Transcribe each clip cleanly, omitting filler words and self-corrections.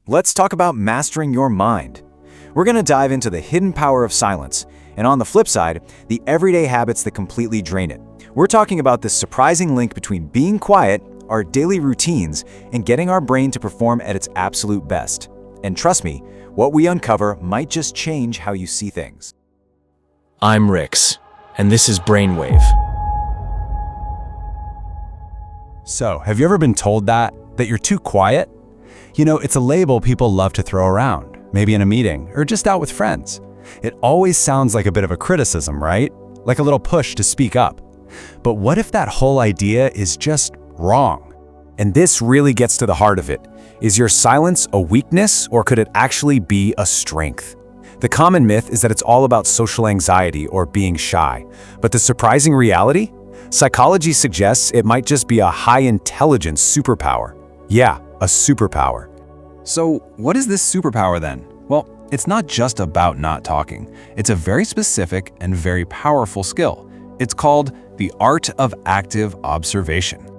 let's talk about mastering your mind. We're going to dive into the hidden power of silence, and on the flip side, the everyday habits that completely drain it. We're talking about this surprising link between being quiet, our daily routines, and getting our brain to perform at its absolute best. And trust me, what we uncover might just change how you see things. I'm Rix, and this is Brainwave. So, have you ever been told that you're too quiet? You know, it's a label people love to throw around, maybe in a meeting or just out with friends. It always sounds like a bit of a criticism, right? Like a little push to speak up. But what if that whole idea is just wrong? And this really gets to the heart of it. Is your silence a weakness, or could it actually be a strength? The common myth is that it's all about social anxiety or being shy. But the surprising reality? Psychology suggests it might just be a high-intelligence superpower. Yeah, a superpower. So, what is this superpower then? Well, it's not just about not talking. It's a very specific and very powerful skill. It's called the art of active observation.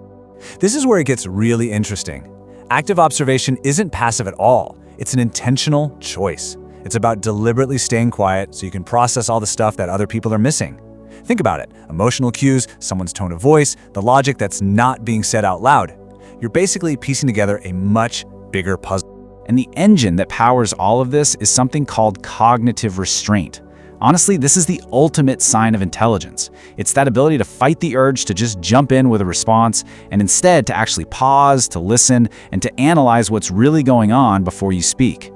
This is where it gets really interesting. Active observation isn't passive at all. It's an intentional choice. It's about deliberately staying quiet so you can process all the stuff that other people are missing. Think about it. Emotional cues, someone's tone of voice, the logic that's not being said out loud. You're basically piecing together a much bigger puzzle. And the engine that powers all of this is something called cognitive restraint. Honestly, this is the ultimate sign of intelligence. It's that ability to fight the urge to just jump in with a response and instead to actually pause, to listen, and to analyze what's really going on before you speak.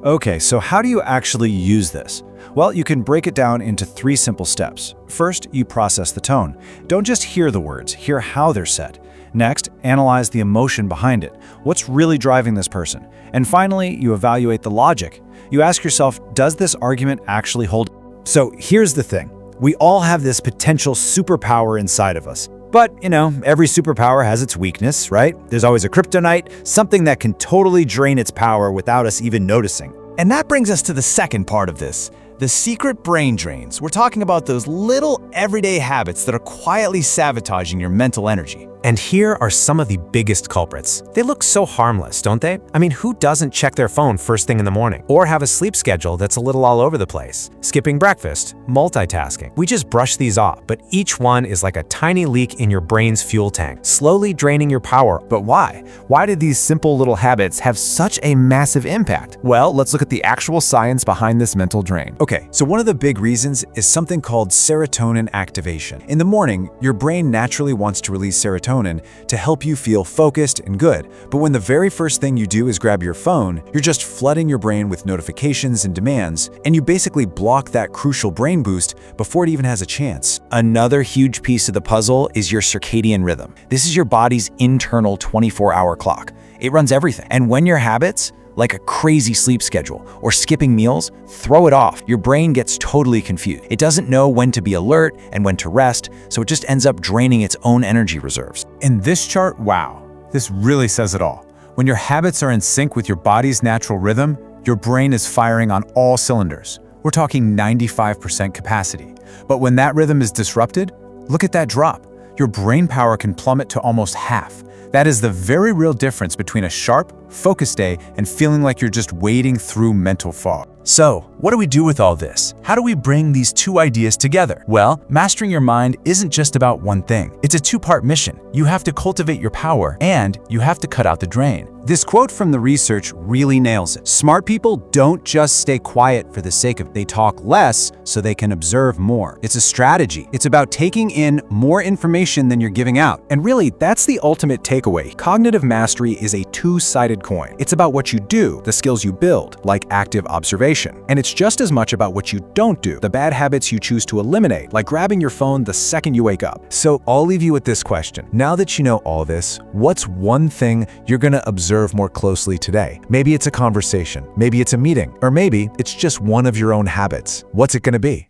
Okay, so how do you actually use this? Well, you can break it down into 3 simple steps. First, you process the tone. Don't just hear the words, hear how they're said. Next, analyze the emotion behind it. What's really driving this person? And finally, you evaluate the logic. You ask yourself, does this argument actually hold? So here's the thing. We all have this potential superpower inside of us. But, every superpower has its weakness, right? There's always a kryptonite, something that can totally drain its power without us even noticing. And that brings us to the second part of this. The secret brain drains. We're talking about those little everyday habits that are quietly sabotaging your mental energy. And here are some of the biggest culprits. They look so harmless, don't they? I mean, who doesn't check their phone first thing in the morning? Or have a sleep schedule that's a little all over the place? Skipping breakfast, multitasking. We just brush these off, but each one is like a tiny leak in your brain's fuel tank, slowly draining your power. But why? Why did these simple little habits have such a massive impact? Well, let's look at the actual science behind this mental drain. Okay, so one of the big reasons is something called serotonin activation. In the morning, your brain naturally wants to release serotonin to help you feel focused and good. But when the very first thing you do is grab your phone, you're just flooding your brain with notifications and demands, and you basically block that crucial brain boost before it even has a chance. Another huge piece of the puzzle is your circadian rhythm. This is your body's internal 24-hour clock. It runs everything. And when your habits, like a crazy sleep schedule or skipping meals, throw it off. Your brain gets totally confused. It doesn't know when to be alert and when to rest, so it just ends up draining its own energy reserves. In this chart, wow, this really says it all. When your habits are in sync with your body's natural rhythm, your brain is firing on all cylinders. We're talking 95% capacity. But when that rhythm is disrupted, look at that drop. Your brain power can plummet to almost half. That is the very real difference between a sharp, focused day and feeling like you're just wading through mental fog. So, what do we do with all this? How do we bring these 2 ideas together? Well, mastering your mind isn't just about one thing. It's a 2-part mission. You have to cultivate your power, and you have to cut out the drain. This quote from the research really nails it. Smart people don't just stay quiet for the sake of it. They talk less so they can observe more. It's a strategy. It's about taking in more information than you're giving out. And really, that's the ultimate takeaway. Cognitive mastery is a 2-sided coin. It's about what you do, the skills you build, like active observation. And it's just as much about what you don't do, the bad habits you choose to eliminate, like grabbing your phone the second you wake up. So I'll leave you with this question. Now that you know all this, what's one thing you're gonna observe more closely today? Maybe it's a conversation, maybe it's a meeting, or maybe it's just one of your own habits. What's it gonna be?